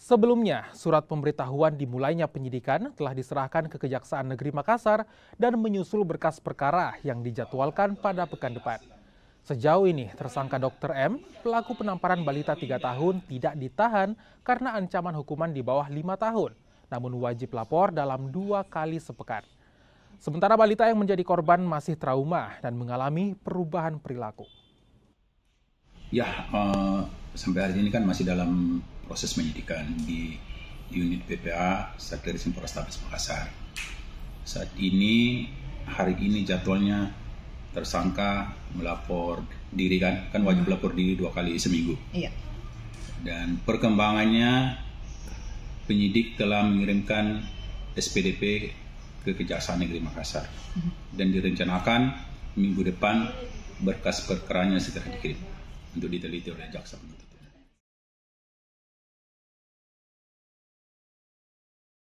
Sebelumnya, surat pemberitahuan dimulainya penyidikan telah diserahkan ke Kejaksaan Negeri Makassar dan menyusul berkas perkara yang dijadwalkan pada pekan depan. Sejauh ini, tersangka Dr. M, pelaku penamparan balita 3 tahun, tidak ditahan karena ancaman hukuman di bawah 5 tahun, namun wajib lapor dalam 2 kali sepekan. Sementara balita yang menjadi korban masih trauma dan mengalami perubahan perilaku. Ya, sampai hari ini kan masih dalam proses penyidikan di unit PPA Satreskrim Polrestabes Makassar. Saat ini, hari ini jadwalnya tersangka melapor diri kan wajib lapor diri 2 kali seminggu. Iya. Dan perkembangannya, penyidik telah mengirimkan SPDP ke Kejaksaan Negeri Makassar dan direncanakan minggu depan berkas perkaranya segera dikirim untuk diteliti oleh jaksa penuntut.